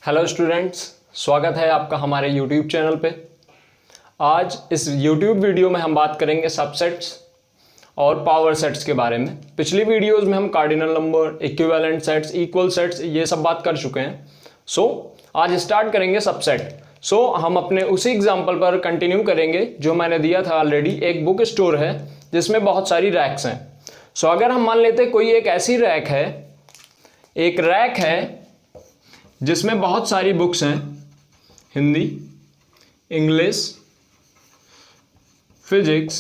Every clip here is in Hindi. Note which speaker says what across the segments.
Speaker 1: हेलो स्टूडेंट्स, स्वागत है आपका हमारे यूट्यूब चैनल पे। आज इस यूट्यूब वीडियो में हम बात करेंगे सबसेट्स और पावर सेट्स के बारे में। पिछली वीडियोस में हम cardinal number, equivalent sets, equal sets ये सब बात कर चुके हैं। आज स्टार्ट करेंगे सबसेट। हम अपने उसी एग्जाम्पल पर कंटिन्यू करेंगे जो मैंने दिया था ऑलरेडी। एक बुक स्टोर है जिसमें बहुत सारी रैक्स हैं। अगर हम मान लेते हैं कोई एक ऐसी रैक है, एक रैक है जिसमें बहुत सारी बुक्स हैं, Hindi, English, physics,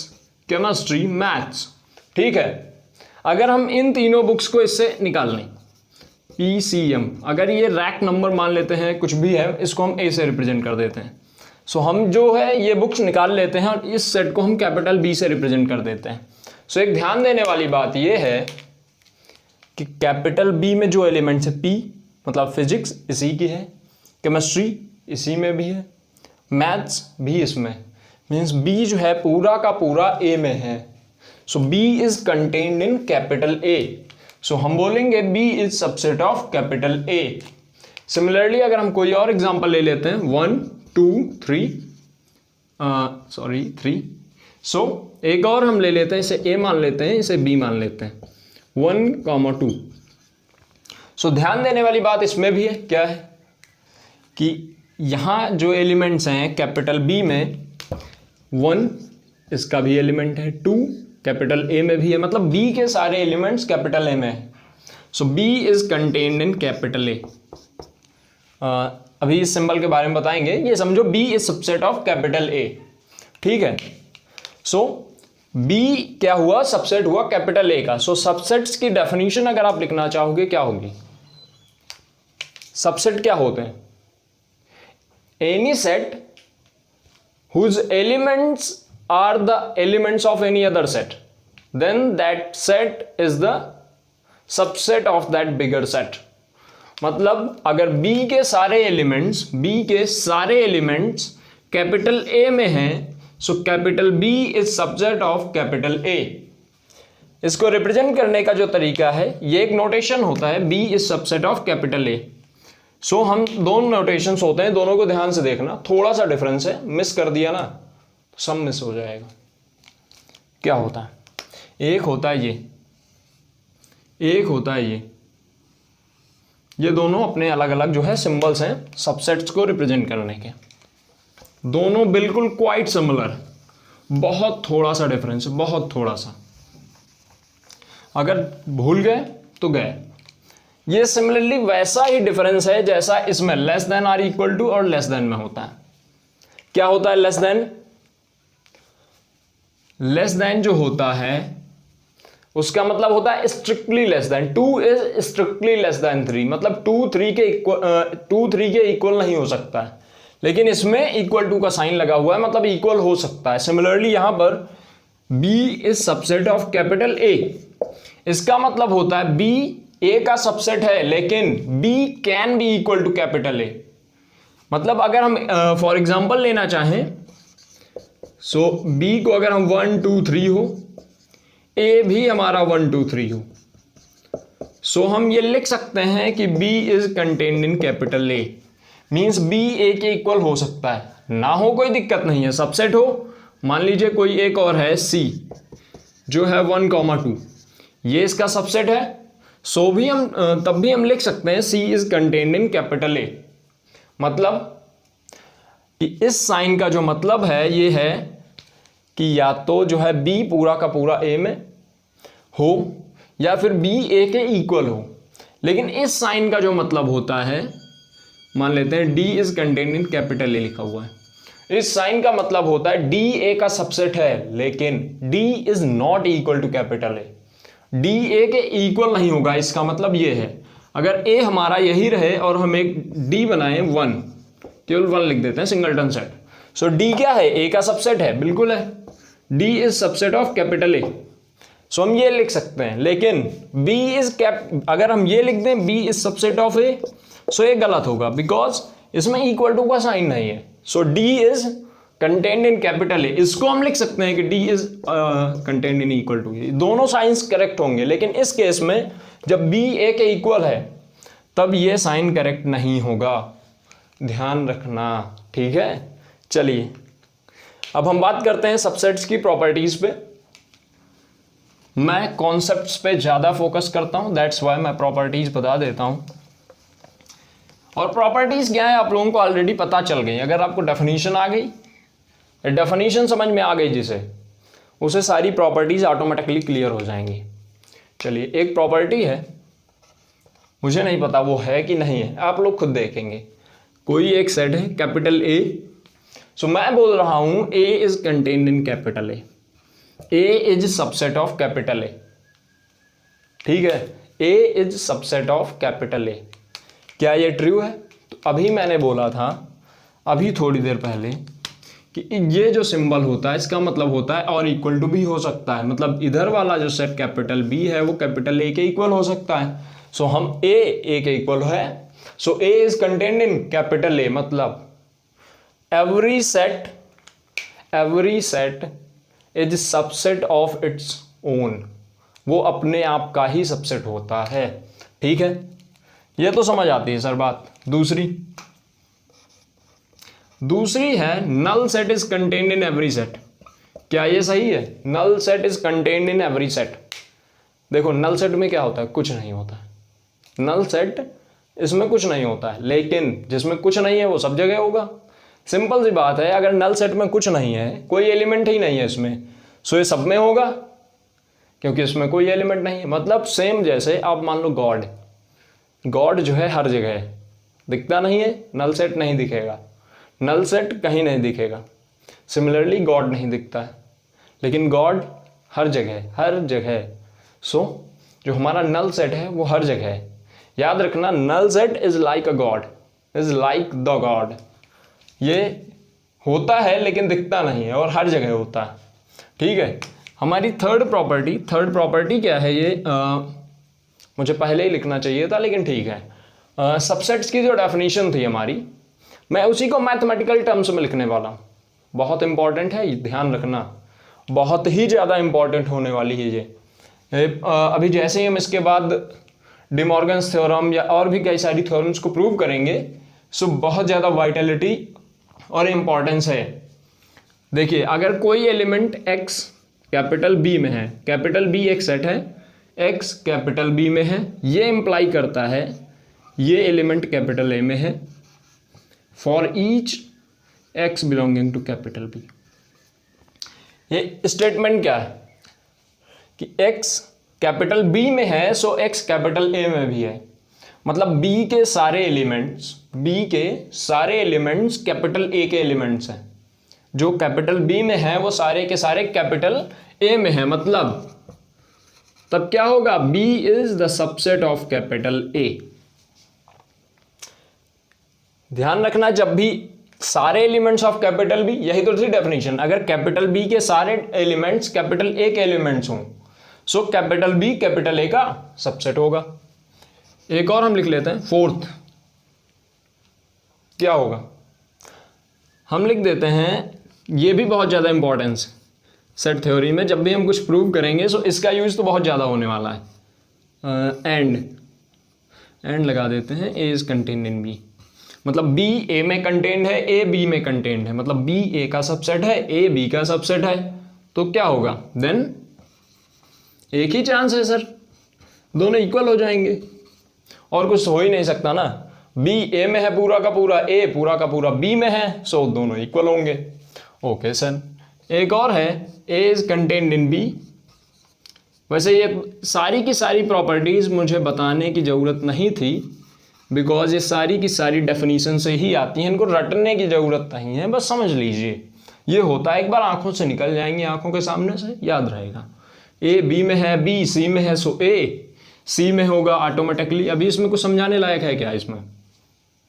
Speaker 1: chemistry, maths, ठीक है। अगर हम इन तीनों बुक्स को इससे निकाल लें, PCM, अगर ये रैक नंबर मान लेते हैं, कुछ भी है, इसको हम A से रिप्रेजेंट कर देते हैं। हम जो है ये बुक्स निकाल लेते हैं और इस सेट को हम कैपिटल B से रिप्रेजेंट कर देते हैं। एक ध्यान देने वाली बात ये है कि कैपिटल B में जो एलिमेंट्स है, P मतलब फिजिक्स इसी की है, केमिस्ट्री इसी में भी है, मैथ्स भी इसमें, मीन्स B जो है पूरा का पूरा A में है। B is contained in capital A। हम बोलेंगे B is subset of capital A। Similarly अगर हम कोई और एग्जांपल ले लेते हैं, 1 2 3 3। एक और हम ले लेते हैं, इसे A मान लेते हैं, इसे B मान लेते हैं, 1, 2। ध्यान देने वाली बात इसमें भी है, क्या है कि यहाँ जो एलिमेंट्स हैं कैपिटल B में, 1 इसका भी एलिमेंट है, 2 कैपिटल A में भी है, मतलब B के सारे एलिमेंट्स कैपिटल A में है। B is contained in capital A। अभी इस सिंबल के बारे में बताएंगे। ये समझो B is subset of capital A, ठीक है। B क्या हुआ, सबसेट हुआ कैपिटल A का। सबसेट्स की डेफिनेशन अगर आप लिखना चाहोगे क्या होगी? सबसेट क्या होते हैं? Any set whose elements are the elements of any other set, then that set is the subset of that bigger set। मतलब अगर B के सारे एलिमेंट्स कैपिटल A में हैं, capital B is subset of capital A। इसको रिप्रेजेंट करने का जो तरीका है, ये एक नोटेशन होता है, B is subset of capital A। हम दोनों नोटेशंस होते हैं, दोनों को ध्यान से देखना, थोड़ा सा डिफरेंस है, मिस कर दिया ना तो सब मिस हो जाएगा। क्या होता है? एक होता है ये, एक होता है ये दोनों अपने अलग अलग जो है सिंबल्स हैं सबसेट्स को रिप्रेजेंट करने के। दोनों बिल्कुल क्वाइट सिमिलर, बहुत थोड़ा सा डिफरेंस है, बहुत थोड़ा सा। अगर भूल गए तो गए। ये सिमिलरली वैसा ही डिफरेंस है जैसा इसमें less than or equal to और लेस देन में होता है। क्या होता है लेस देन? लेस देन जो होता है उसका मतलब होता है strictly less than. 2 is strictly less than 3, मतलब 2 3 के इक्वल नहीं हो सकता है, लेकिन इसमें इक्वल टू का साइन लगा हुआ है, मतलब इक्वल हो सकता है। सिमिलरली यहां पर B is subset of capital A। इसका मतलब होता है B A का सबसेट है, लेकिन B can be equal to capital A। मतलब अगर हम फॉर एग्जांपल लेना चाहें, B को अगर हम 1 2 3 हो, A भी हमारा 1 2 3 हो, हम ये लिख सकते हैं कि B is contained in capital A। Means B A के इक्वल हो सकता है, ना हो कोई दिक्कत नहीं है, सबसेट हो। मान लीजिए कोई एक और है C जो है 1, 2, ये इसका सबसेट है, तब भी हम लिख सकते हैं C is contained in capital A। मतलब कि इस साइन का जो मतलब है ये है कि या तो जो है B पूरा का पूरा A में हो या फिर B A के इक्वल हो। लेकिन इस साइन का जो मतलब होता है, मान लेते हैं D is contained in capital A लिखा हुआ है, इस साइन का मतलब होता है D A का सबसेट है, लेकिन D is not equal to capital A। D A के इक्वल नहीं होगा। इसका मतलब ये है, अगर A हमारा यही रहे और हम एक D बनाए 1, केवल 1 लिख देते हैं, सिंगलटन सेट। D क्या है? A का सबसेट है, बिल्कुल है। D is subset of capital A। हम ये लिख सकते हैं, लेकिन B इज अगर हम ये लिख दें B is subset of A, ये गलत होगा, बिकॉज इसमें इक्वल टू का साइन नहीं है। D is contained in capital A। इसको हम लिख सकते हैं कि D is contained in equal to. दोनों साइंस करेक्ट होंगे, लेकिन इस केस में जब B A के इक्वल है तब ये साइन करेक्ट नहीं होगा। ध्यान रखना, ठीक है। चलिए अब हम बात करते हैं सबसेट्स की प्रॉपर्टीज पे। मैं कॉन्सेप्ट्स पे ज़्यादा फोकस करता हूं, दैट्स वाई मैं प्रॉपर्टीज बता देता हूं। और प्रॉपर्टीज क्या है आप लोगों को ऑलरेडी पता चल गई। अगर आपको डेफिनेशन आ गई, डेफिनेशन समझ में आ गई जिसे, उसे सारी प्रॉपर्टीज ऑटोमेटिकली क्लियर हो जाएंगी। चलिए एक प्रॉपर्टी है, मुझे नहीं पता वो है कि नहीं है, आप लोग खुद देखेंगे। कोई एक सेट है कैपिटल ए, सो मैं बोल रहा हूं A is contained in capital A, A is subset of capital A, ठीक है। A is subset of capital A, क्या ये ट्रू है? तो अभी मैंने बोला था अभी थोड़ी देर पहले कि ये जो सिंबल होता है इसका मतलब होता है और इक्वल टू भी हो सकता है, मतलब इधर वाला जो सेट कैपिटल बी है वो कैपिटल ए के इक्वल हो सकता है। सो हम ए के इक्वल है, so A is contained in capital A, मतलब every set is subset of its own, वो अपने आप का ही सबसेट होता है, ठीक है। ये तो समझ आती है सर बात। दूसरी है null set is contained in every set. क्या ये सही है? Null set is contained in every set. देखो नल सेट में क्या होता है, कुछ नहीं होता है। नल सेट इसमें कुछ नहीं होता है, लेकिन जिसमें कुछ नहीं है वो सब जगह होगा। सिंपल सी बात है, अगर नल सेट में कुछ नहीं है, कोई एलिमेंट ही नहीं है इसमें, सो ये सब में होगा क्योंकि इसमें कोई एलिमेंट नहीं है। मतलब सेम जैसे आप मान लो गॉड जो है हर जगह है, दिखता नहीं है, नल सेट नहीं दिखेगा, नल सेट कहीं नहीं दिखेगा। सिमिलरली गॉड नहीं दिखता है, लेकिन गॉड हर जगह। सो जो हमारा नल सेट है वो हर जगह है। याद रखना, null set is like a god, is like the god. ये होता है लेकिन दिखता नहीं है और हर जगह होता है, ठीक है। हमारी थर्ड प्रॉपर्टी क्या है? ये मुझे पहले ही लिखना चाहिए था लेकिन ठीक है। सबसेट्स की जो डेफिनेशन थी हमारी, मैं उसी को मैथमेटिकल टर्म्स में लिखने वाला हूँ। बहुत इंपॉर्टेंट है, ध्यान रखना, बहुत ही ज़्यादा इंपॉर्टेंट होने वाली है ये। अभी जैसे ही हम इसके बाद डिमॉर्गन्स थ्योरम या और भी कई सारी थ्योरम्स को प्रूव करेंगे, सो बहुत ज़्यादा वाइटलिटी और इम्पॉर्टेंस है। देखिए अगर कोई एलिमेंट x कैपिटल B में है, कैपिटल B एक सेट है, x कैपिटल B में है, ये इंप्लाई करता है ये एलिमेंट कैपिटल A में है for each x belonging to capital B। ये स्टेटमेंट क्या है कि x कैपिटल B में है, सो x कैपिटल A में भी है। मतलब B के सारे एलिमेंट्स कैपिटल A के एलिमेंट्स हैं। जो कैपिटल B में है वो सारे के सारे कैपिटल A में है। मतलब तब क्या होगा? B is the subset of capital A। ध्यान रखना, जब भी सारे एलिमेंट्स ऑफ कैपिटल B, यही तो थी डेफिनेशन, अगर कैपिटल B के सारे एलिमेंट्स कैपिटल A के एलिमेंट्स हों, so capital B capital A का सबसेट होगा। एक और हम लिख लेते हैं, फोर्थ क्या होगा, हम लिख देते हैं, ये भी बहुत ज़्यादा इंपॉर्टेंस सेट थ्योरी में। जब भी हम कुछ प्रूव करेंगे सो इसका यूज तो बहुत ज़्यादा होने वाला है। एंड लगा देते हैं, ए इज कंटेन्ड इन बी, मतलब बी ए में कंटेन्ड है, ए बी में कंटेन्ड है, मतलब बी ए का सबसेट है, ए बी का सबसेट है। तो क्या होगा देन? एक ही चांस है सर, दोनों इक्वल हो जाएंगे और कुछ हो ही नहीं सकता ना। बी ए में है पूरा का पूरा, ए पूरा का पूरा बी में है, सो दोनों इक्वल होंगे। ओके सर, एक और है, A is contained in B. वैसे ये सारी की सारी प्रॉपर्टीज मुझे बताने की ज़रूरत नहीं थी, बिकॉज ये सारी की सारी डेफिनेशन से ही आती हैं, इनको रटने की ज़रूरत नहीं है, बस समझ लीजिए। ये होता है, एक बार आंखों से निकल जाएंगे, आंखों के सामने से याद रहेगा। ए बी में है, बी सी में है, सो ए सी में होगा ऑटोमेटिकली। अभी इसमें कुछ समझाने लायक है क्या? इसमें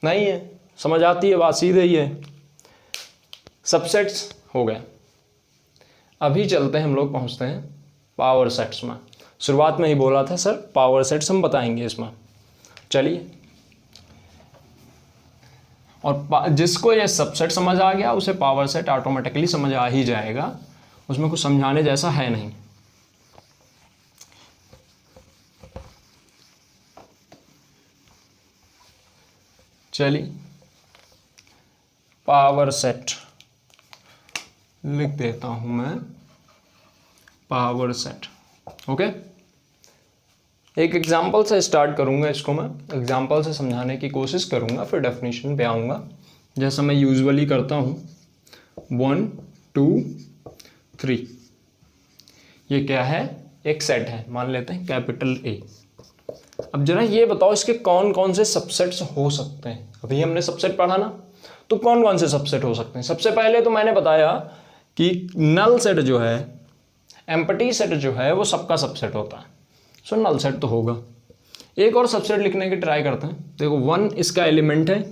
Speaker 1: नहीं है, समझ आती है बात, सीधे ही है। सबसेट्स हो गए। अभी चलते हैं, हम लोग पहुंचते हैं पावर सेट्स में। शुरुआत में ही बोला था सर पावर सेट्स हम बताएंगे इसमें। चलिए, और जिसको ये सबसेट समझ आ गया उसे पावर सेट ऑटोमेटिकली समझ आ ही जाएगा, उसमें कुछ समझाने जैसा है नहीं। चलिए पावर सेट लिख देता हूं मैं, पावर सेट। ओके, एक एग्जांपल से स्टार्ट करूंगा इसको, मैं एग्जांपल से समझाने की कोशिश करूंगा, फिर डेफिनेशन पे आऊंगा जैसा मैं यूजुअली करता हूं। 1 2 3, ये क्या है? एक सेट है, मान लेते हैं कैपिटल ए। अब जरा ये बताओ इसके कौन कौन से सबसेट्स हो सकते हैं। अभी हमने सबसेट पढ़ा ना, तो कौन कौन से सबसेट हो सकते हैं? सबसे पहले तो मैंने बताया कि नल सेट जो है, एम्प्टी सेट जो है, वो सबका सबसेट होता है। सो नल सेट तो होगा। एक और सबसेट लिखने की ट्राई करते हैं। देखो 1 इसका एलिमेंट है,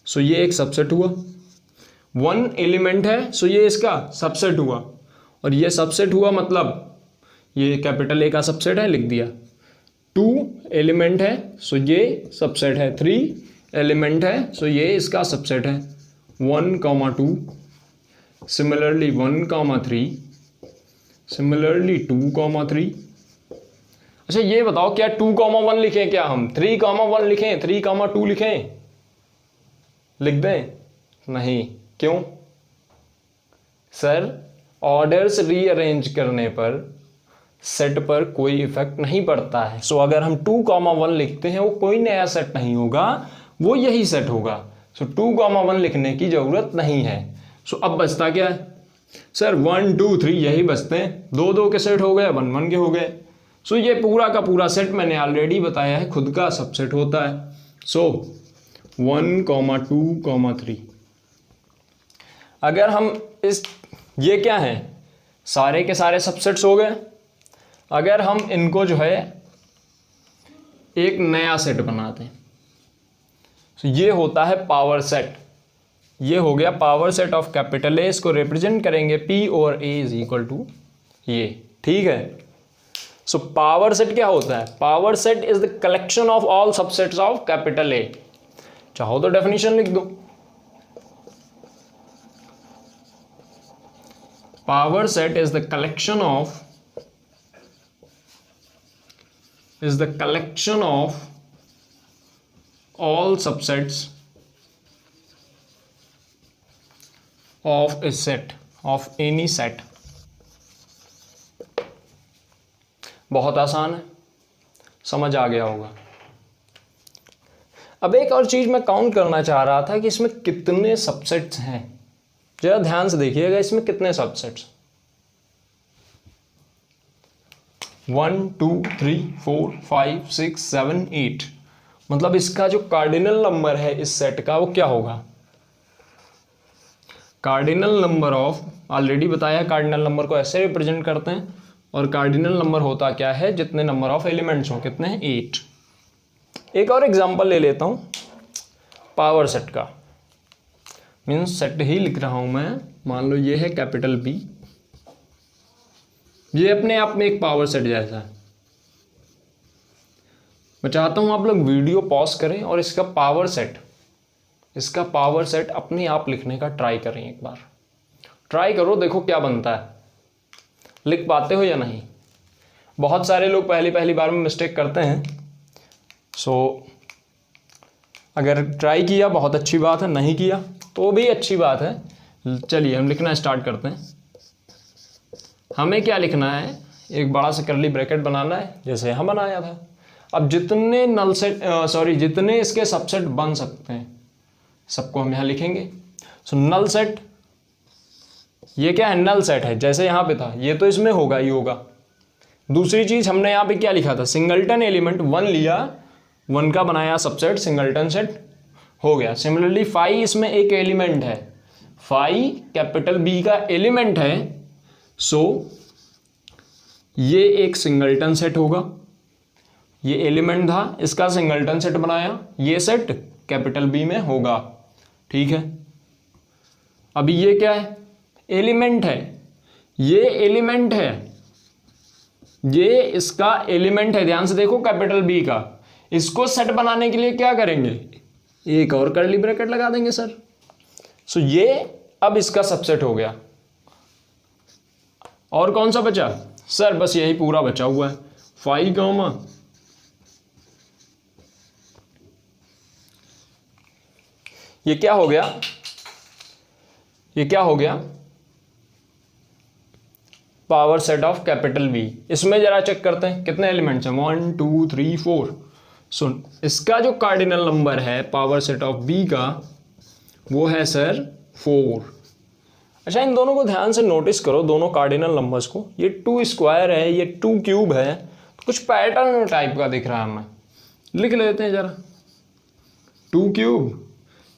Speaker 1: सो ये एक सबसेट हुआ। 1 एलिमेंट है, सो ये इसका सबसेट हुआ। और ये सबसेट हुआ मतलब ये कैपिटल ए का सबसेट है, लिख दिया। 2 एलिमेंट है, सो ये सबसेट है। 3 एलिमेंट है, सो ये इसका सबसेट है। 1, 2, सिमिलरली 1, 3, सिमिलरली 2, 3। अच्छा ये बताओ क्या 2, 1 लिखें? क्या हम 3, 1 लिखें? 3, 2 लिखें? लिख दें? नहीं। क्यों सर? ऑर्डर्स रीअरेंज करने पर सेट पर कोई इफेक्ट नहीं पड़ता है। सो अगर हम 2, 1 लिखते हैं, वो कोई नया सेट नहीं होगा, वो यही सेट होगा। सो 2, 1 लिखने की जरूरत नहीं है। सो अब बचता क्या है सर? 1, 2, 3 यही बचते हैं। 2, 2 के सेट हो गए, 1, 1 के हो गए। सो ये पूरा का पूरा सेट मैंने ऑलरेडी बताया है खुद का सबसेट होता है। सो 1, 2, 3। अगर हम ये क्या है? सारे के सारे सबसेट्स हो गए। अगर हम इनको जो है एक नया सेट बनाते हैं, तो ये होता है पावर सेट। ये हो गया पावर सेट ऑफ कैपिटल ए। इसको रिप्रेजेंट करेंगे P और A इज इक्वल टू ये। ठीक है। सो पावर सेट क्या होता है? Power set is the collection of all subsets of capital ए। चाहो तो डेफिनेशन लिख दो। Power set is the collection of all subsets of a set of any set। बहुत आसान है, समझ आ गया होगा। अब एक और चीज मैं काउंट करना चाह रहा था कि इसमें कितने सबसेट्स हैं। जरा ध्यान से देखिएगा, इसमें कितने सबसेट्स? 1 2 3 4 5 6 7 8। मतलब इसका जो कार्डिनल नंबर है इस सेट का, वो क्या होगा? कार्डिनल नंबर ऑफ, ऑलरेडी बताया कार्डिनल नंबर को ऐसे रिप्रेजेंट करते हैं। और कार्डिनल नंबर होता क्या है? जितने नंबर ऑफ एलिमेंट्स हो। कितने? 8। एक और एग्जांपल ले लेता हूं पावर सेट का। मीन्स सेट ही लिख रहा हूं मैं। मान लो ये है कैपिटल बी, ये अपने आप में एक पावर सेट जैसा है। मैं चाहता हूं आप लोग वीडियो पॉज करें और इसका पावर सेट अपने आप लिखने का ट्राई करें। एक बार ट्राई करो, देखो क्या बनता है। लिख पाते हो या नहीं? बहुत सारे लोग पहली बार में मिस्टेक करते हैं। सो अगर ट्राई किया बहुत अच्छी बात है, नहीं किया तो भी अच्छी बात है। चलिए हम लिखना स्टार्ट करते हैं। हमें क्या लिखना है? एक बड़ा सा कर्ली ब्रैकेट बनाना है, जैसे हम बनाया था। अब जितने इसके सबसेट बन सकते हैं सबको हम यहां लिखेंगे। सो नल सेट, ये क्या है? नल सेट है, जैसे यहां पे था, ये तो इसमें होगा ही होगा। दूसरी चीज हमने यहां पे क्या लिखा था? सिंगलटन एलिमेंट 1 लिया, 1 का बनाया सबसेट, सिंगलटन सेट हो गया। सिमिलरली 5 इसमें एक एलिमेंट है, 5 कैपिटल बी का एलिमेंट है। सो ये एक सिंगलटन सेट होगा। ये एलिमेंट था, इसका सिंगलटन सेट बनाया, ये सेट कैपिटल बी में होगा। ठीक है। अभी ये क्या है? एलिमेंट है। ये एलिमेंट है, ये इसका एलिमेंट है। ध्यान से देखो कैपिटल बी का। इसको सेट बनाने के लिए क्या करेंगे? एक और कर्ली ब्रैकेट लगा देंगे सर। सो ये अब इसका सबसेट हो गया। और कौन सा बचा सर? बस यही पूरा बचा हुआ है। 5 ये क्या हो गया? ये क्या हो गया, power set of capital B. इसमें जरा चेक करते हैं कितने एलिमेंट्स हैं, 1 2 3 4। सुन, इसका जो कार्डिनल नंबर है पावर सेट ऑफ बी का वो है सर 4। अच्छा, इन दोनों को ध्यान से नोटिस करो, दोनों कार्डिनल नंबर्स को। ये 2 स्क्वायर है, ये 2 क्यूब है, तो कुछ पैटर्न टाइप का दिख रहा है हमें। लिख लेते हैं जरा, 2 क्यूब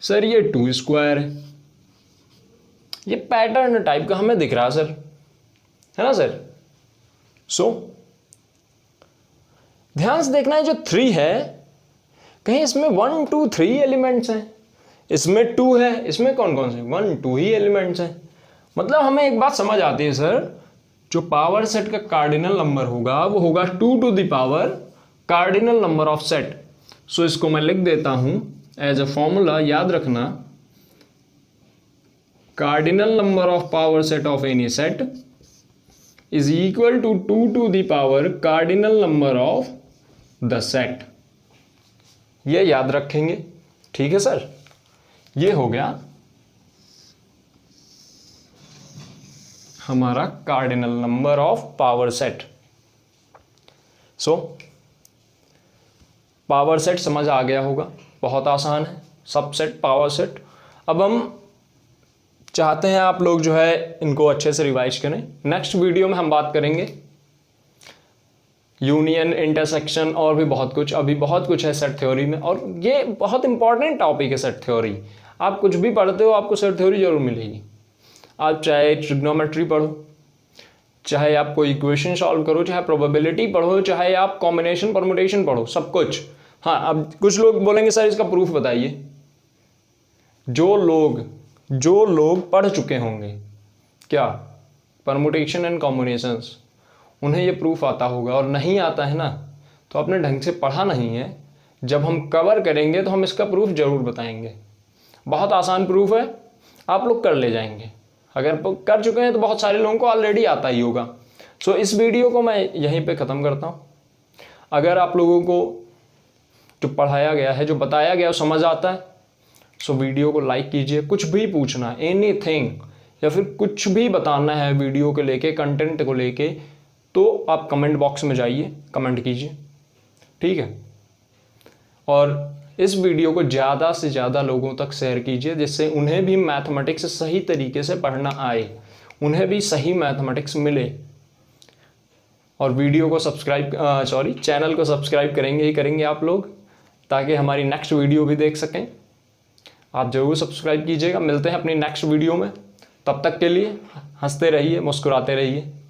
Speaker 1: सर, ये 2 स्क्वायर है, ये पैटर्न टाइप का हमें दिख रहा है सर, है ना सर। सो ध्यान से देखना है, जो 3 है कहीं इसमें 1 2 3 एलिमेंट्स हैं, इसमें 2 है, इसमें कौन कौन से 1 2 ही एलिमेंट्स हैं। मतलब हमें एक बात समझ आती है सर, जो पावर सेट का कार्डिनल नंबर होगा वो होगा 2 to the power cardinal number of set. So इसको मैं लिख देता हूं एज अ फॉर्मूला, याद रखना, cardinal number of power set of any set is equal to 2 to the power cardinal number of the set. ये याद रखेंगे, ठीक है सर। ये हो गया हमारा cardinal number of power set. So power set समझ आ गया होगा, बहुत आसान है, सबसेट पावर सेट। अब हम चाहते हैं आप लोग जो है इनको अच्छे से रिवाइज करें। नेक्स्ट वीडियो में हम बात करेंगे यूनियन, इंटरसेक्शन और भी बहुत कुछ। अभी बहुत कुछ है सेट थ्योरी में, और ये बहुत इंपॉर्टेंट टॉपिक है सेट थ्योरी। आप कुछ भी पढ़ते हो आपको सेट थ्योरी जरूर मिलेगी। आप चाहे ट्रिग्नोमेट्री पढ़ो, चाहे आप कोई इक्वेशन सॉल्व करो, चाहे प्रोबेबिलिटी पढ़ो, चाहे आप कॉम्बिनेशन परमुटेशन पढ़ो, सब कुछ। हाँ, अब कुछ लोग बोलेंगे सर इसका प्रूफ बताइए। जो लोग पढ़ चुके होंगे क्या परमुटेशन एंड कॉम्बिनेशंस, उन्हें ये प्रूफ आता होगा, और नहीं आता है ना तो आपने ढंग से पढ़ा नहीं है। जब हम कवर करेंगे तो हम इसका प्रूफ जरूर बताएंगे। बहुत आसान प्रूफ है, आप लोग कर ले जाएंगे। अगर कर चुके हैं तो बहुत सारे लोगों को ऑलरेडी आता ही होगा। सो इस वीडियो को मैं यहीं पे ख़त्म करता हूँ। अगर आप लोगों को जो पढ़ाया गया है, जो बताया गया, समझ आता है, सो वीडियो को लाइक कीजिए। कुछ भी पूछना, एनीथिंग, या फिर कुछ भी बताना है वीडियो को लेके, कंटेंट को लेके, तो आप कमेंट बॉक्स में जाइए, कमेंट कीजिए, ठीक है। और इस वीडियो को ज़्यादा से ज़्यादा लोगों तक शेयर कीजिए, जिससे उन्हें भी मैथमेटिक्स सही तरीके से पढ़ना आए, उन्हें भी सही मैथमेटिक्स मिले। और वीडियो को चैनल को सब्सक्राइब करेंगे ही करेंगे आप लोग, ताकि हमारी नेक्स्ट वीडियो भी देख सकें। आप ज़रूर सब्सक्राइब कीजिएगा। मिलते हैं अपनी नेक्स्ट वीडियो में, तब तक के लिए हंसते रहिए, मुस्कुराते रहिए।